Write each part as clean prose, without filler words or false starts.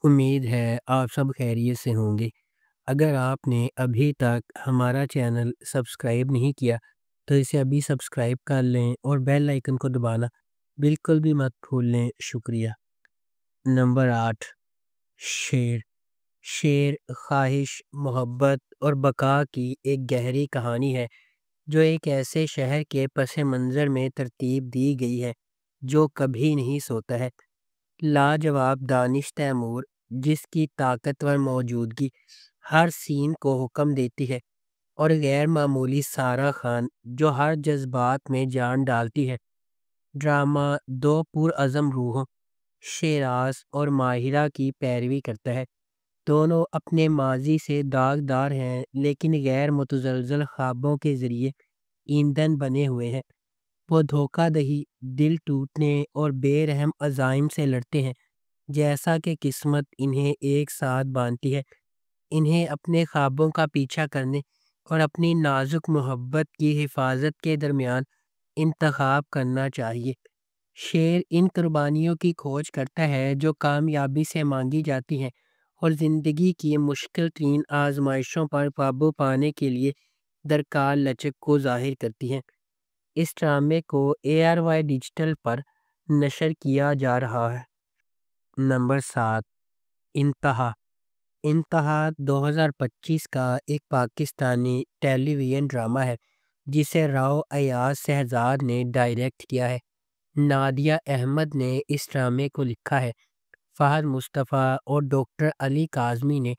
امید ہے آپ سب خیریت سے ہوں گے۔ اگر آپ نے ابھی تک ہمارا چینل سبسکرائب نہیں کیا تو اسے ابھی سبسکرائب کر لیں اور بیل آئیکن کو دبانا بالکل بھی مت بھولیں۔ شکریہ۔ نمبر 8، شیر۔ شیر خواہش، محبت اور بقا کی ایک گہری کہانی ہے جو ایک ایسے شہر کے پس منظر میں ترتیب دی گئی ہے جو کبھی نہیں سوتا ہے۔ لاجواب دانش تیمور، جس کی طاقتور موجودگی ہر سین کو حکم دیتی ہے، اور غیر معمولی سارہ خان جو ہر جذبات میں جان ڈالتی ہے۔ ڈرامہ دو پرعزم روحوں، شیراز اور ماہرہ کی پیروی کرتا ہے۔ دونوں اپنے ماضی سے داغدار ہیں لیکن غیر متزلزل خوابوں کے ذریعے ایندھن بنے ہوئے ہیں۔ وہ دھوکہ دہی، دل ٹوٹنے اور بے رحم عزائم سے لڑتے ہیں، جیسا کہ قسمت انہیں ایک ساتھ باندھتی ہے۔ انہیں اپنے خوابوں کا پیچھا کرنے اور اپنی نازک محبت کی حفاظت کے درمیان انتخاب کرنا چاہیے۔ شیر ان قربانیوں کی کھوج کرتا ہے جو کامیابی سے مانگی جاتی ہیں اور زندگی کی مشکل ترین آزمائشوں پر قابو پانے کے لیے درکار لچک کو ظاہر کرتی ہیں۔ اس ڈرامے کو ARY ڈیجیٹل پر نشر کیا جا رہا ہے۔ نمبر 7، انتہا۔ انتہا 2025 کا ایک پاکستانی ٹیلی ویژن ڈرامہ ہے جسے راؤ ایاز شہزاد نے ڈائریکٹ کیا ہے۔ نادیہ احمد نے اس ڈرامے کو لکھا ہے۔ فہد مصطفیٰ اور ڈاکٹر علی کاظمی نے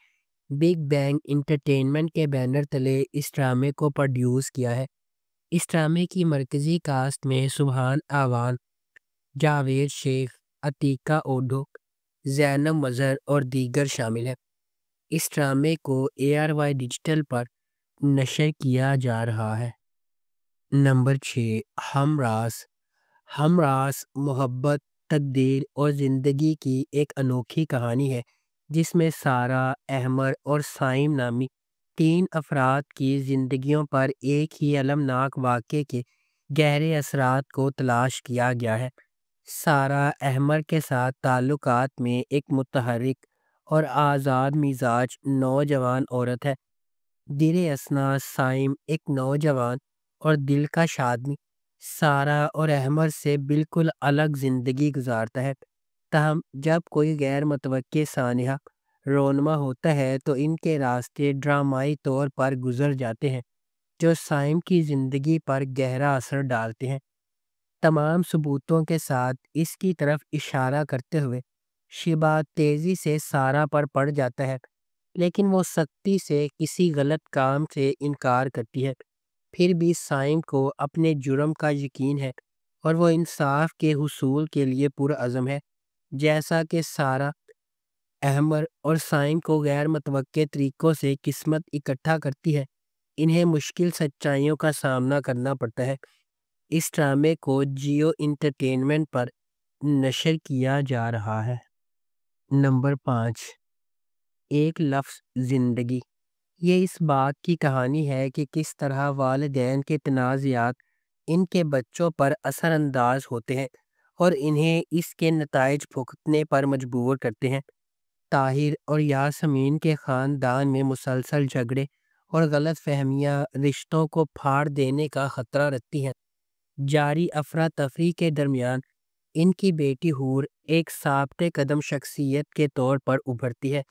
بگ بینگ انٹرٹینمنٹ کے بینر تلے اس ڈرامے کو پروڈیوس کیا ہے۔ اس ڈرامے کی مرکزی کاسٹ میں سبحان اعوان، جاوید شیخ، عتیقہ اوڈھو، زینب مظہر اور دیگر شامل ہیں۔ اس ڈرامے کو ARY ڈیجیٹل پر نشر کیا جا رہا ہے۔ نمبر 6، ہم راز۔ ہم راز محبت، تقدیر اور زندگی کی ایک انوکھی کہانی ہے جس میں سارہ، احمر اور صائم نامی تین افراد کی زندگیوں پر ایک ہی المناک واقعے کے گہرے اثرات کو تلاش کیا گیا ہے۔ سارہ احمر کے ساتھ تعلقات میں ایک متحرک اور آزاد مزاج نوجوان عورت ہے۔ در اثنا صائم ایک نوجوان اور دلکش آدمی سارہ اور احمر سے بالکل الگ زندگی گزارتا ہے، تاہم جب کوئی غیر متوقع سانحہ رونما ہوتا ہے تو ان کے راستے ڈرامائی طور پر گزر جاتے ہیں جو صائم کی زندگی پر گہرا اثر ڈالتے ہیں۔ تمام ثبوتوں کے ساتھ اس کی طرف اشارہ کرتے ہوئے شیبہ تیزی سے سارہ پر پڑ جاتا ہے، لیکن وہ سختی سے کسی غلط کام سے انکار کرتی ہے۔ پھر بھی صائم کو اپنے جرم کا یقین ہے اور وہ انصاف کے حصول کے لیے پرعزم ہے۔ جیسا کہ سارہ، احمر اور صائم کو غیر متوقع طریقوں سے قسمت اکٹھا کرتی ہے، انہیں مشکل سچائیوں کا سامنا کرنا پڑتا ہے۔ اس ڈرامے کو جیو انٹرٹینمنٹ پر نشر کیا جا رہا ہے۔ نمبر 5، ایک لفظ زندگی۔ یہ اس بات کی کہانی ہے کہ کس طرح والدین کے تنازعات ان کے بچوں پر اثر انداز ہوتے ہیں اور انہیں اس کے نتائج بھگتنے پر مجبور کرتے ہیں۔ طاہر اور یاسمین کے خاندان میں مسلسل جھگڑے اور غلط فہمیاں رشتوں کو پھاڑ دینے کا خطرہ رکھتی ہیں۔ جاری افراتفری کے درمیان ان کی بیٹی حور ایک ثابت قدم شخصیت کے طور پر ابھرتی ہے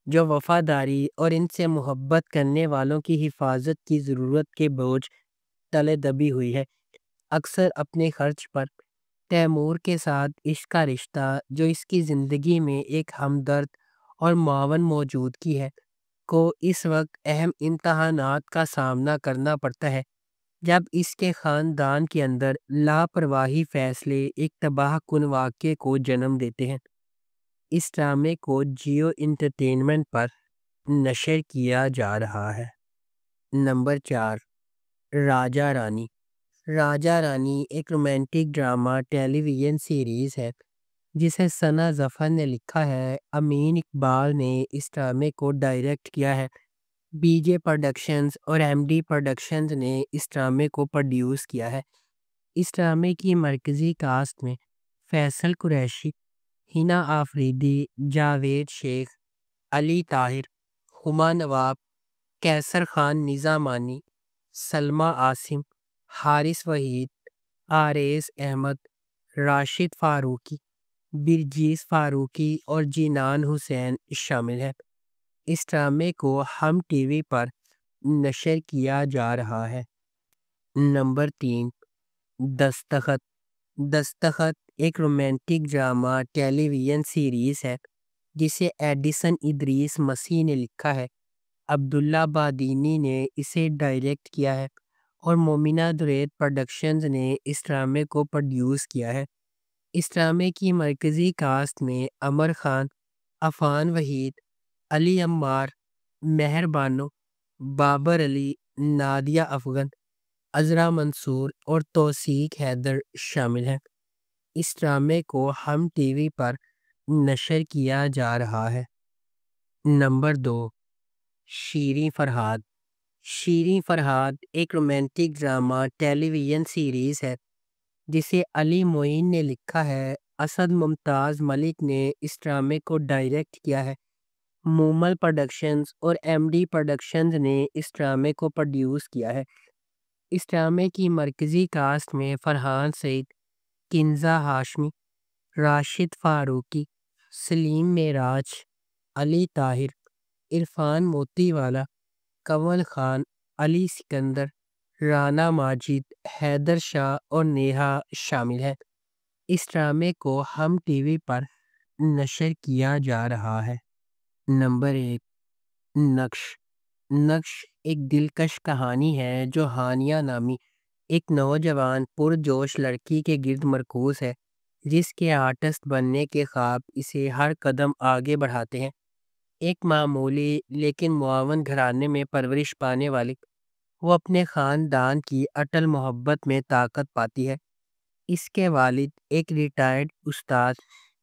جو وفاداری اور ان سے محبت کرنے والوں کی حفاظت کی ضرورت کے بوجھ تلے دبی ہوئی ہے۔ اکثر اپنے خرچ پر تیمور کے ساتھ عشق کا رشتہ جو اس کی زندگی میں ایک ہمدرد اور معاون موجودگی ہے کو اس وقت اہم امتحانات کا سامنا کرنا پڑتا ہے جب اس کے خاندان کے اندر لاپرواہی فیصلے ایک تباہ کن واقعے کو جنم دیتے ہیں۔ اس ڈرامے کو جیو انٹرٹینمنٹ پر نشر کیا جا رہا ہے۔ نمبر 4، راجہ رانی۔ راجہ رانی ایک رومانٹک ڈرامہ ٹیلی ویژن سیریز ہے جسے ثنا ظفر نے لکھا ہے۔ امین اقبال نے اس ڈرامے کو ڈائریکٹ کیا ہے۔ BJ پروڈکشنز اور MD پروڈکشنز نے اس ڈرامے کو پروڈیوس کیا ہے۔ اس ڈرامے کی مرکزی کاسٹ میں فیصل قریشی، ہنا آفریدی، جاوید شیخ، علی طاہر، ہما نواب، کیسر خان نظامانی، سلمیٰ عاصم، حارث وحید، آریز احمد، راشد فاروقی، برجیس فاروقی اور جینان حسین شامل ہیں۔ اس ڈرامے کو ہم ٹی وی پر نشر کیا جا رہا ہے۔ نمبر 3، دستخط۔ دستخط ایک رومانٹک ڈرامہ ٹیلی ویژن سیریز ہے جسے ایڈیسن ادریس مسیح نے لکھا ہے۔ عبداللہ بادینی نے اسے ڈائریکٹ کیا ہے اور مومنہ درید پروڈکشنز نے اس ڈرامے کو پروڈیوس کیا ہے۔ اس ڈرامے کی مرکزی کاسٹ میں عمر خان، عفان وحید، علی عمار، مہر بانو، بابر علی، نادیہ افغن، عذرا منصور اور توثیق حیدر شامل ہیں۔ اس ڈرامے کو ہم ٹی وی پر نشر کیا جا رہا ہے۔ نمبر 2، شیریں فرہاد۔ شیریں فرہاد ایک رومانٹک ڈرامہ ٹیلی ویژن سیریز ہے جسے علی معین نے لکھا ہے۔ اسد ممتاز ملک نے اس ڈرامے کو ڈائریکٹ کیا ہے۔ مومل پروڈکشنز اور ایم ڈی پروڈکشنز نے اس ڈرامے کو پروڈیوس کیا ہے۔ اس ڈرامے کی مرکزی کاسٹ میں فرحان سعید، کنزہ ہاشمی، راشد فاروقی، سلیم معراج، علی طاہر، عرفان موتی والا، کنول خان، علی سکندر، رانا ماجد، حیدر شاہ اور نیہا شامل ہیں۔ اس ڈرامے کو ہم ٹی وی پر نشر کیا جا رہا ہے۔ نمبر 1، نقش۔ نقش ایک دلکش کہانی ہے جو ہانیہ نامی ایک نوجوان پرجوش لڑکی کے گرد مرکوز ہے جس کے آرٹسٹ بننے کے خواب اسے ہر قدم آگے بڑھاتے ہیں۔ ایک معمولی لیکن معاون گھرانے میں پرورش پانے والی، وہ اپنے خاندان کی اٹل محبت میں طاقت پاتی ہے۔ اس کے والد ایک ریٹائرڈ استاد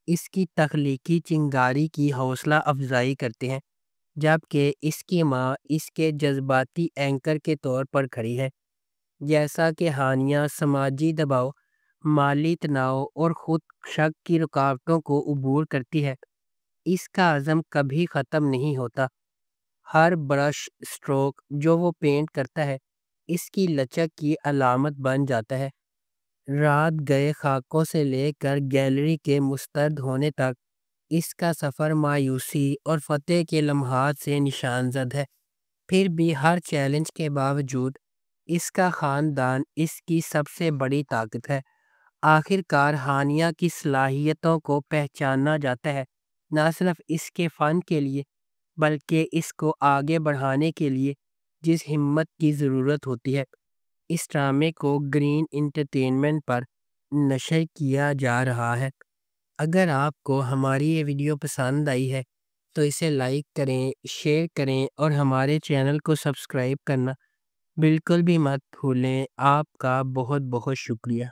اس کی تخلیقی چنگاری کی حوصلہ افزائی کرتے ہیں، جبکہ اس کی ماں اس کے جذباتی اینکر کے طور پر کھڑی ہے۔ جیسا کہ ہانیہ سماجی دباؤ، مالی تناؤ اور خود شک کی رکاوٹوں کو عبور کرتی ہے، اس کا عزم کبھی ختم نہیں ہوتا۔ ہر برش سٹروک جو وہ پینٹ کرتا ہے اس کی لچک کی علامت بن جاتا ہے۔ رات گئے خاکوں سے لے کر گیلری کے مسترد ہونے تک اس کا سفر مایوسی اور فتح کے لمحات سے نشان زد ہے۔ پھر بھی ہر چیلنج کے باوجود اس کا خاندان اس کی سب سے بڑی طاقت ہے۔ آخر کار ہانیہ کی صلاحیتوں کو پہچانا جاتا ہے، نہ صرف اس کے فن کے لیے بلکہ اس کو آگے بڑھانے کے لیے جس ہمت کی ضرورت ہوتی ہے۔ اس ڈرامے کو گرین انٹرٹینمنٹ پر نشر کیا جا رہا ہے۔ اگر آپ کو ہماری یہ ویڈیو پسند آئی ہے تو اسے لائک کریں، شیئر کریں اور ہمارے چینل کو سبسکرائب کرنا بالکل بھی مت بھولیں۔ آپ کا بہت بہت شکریہ۔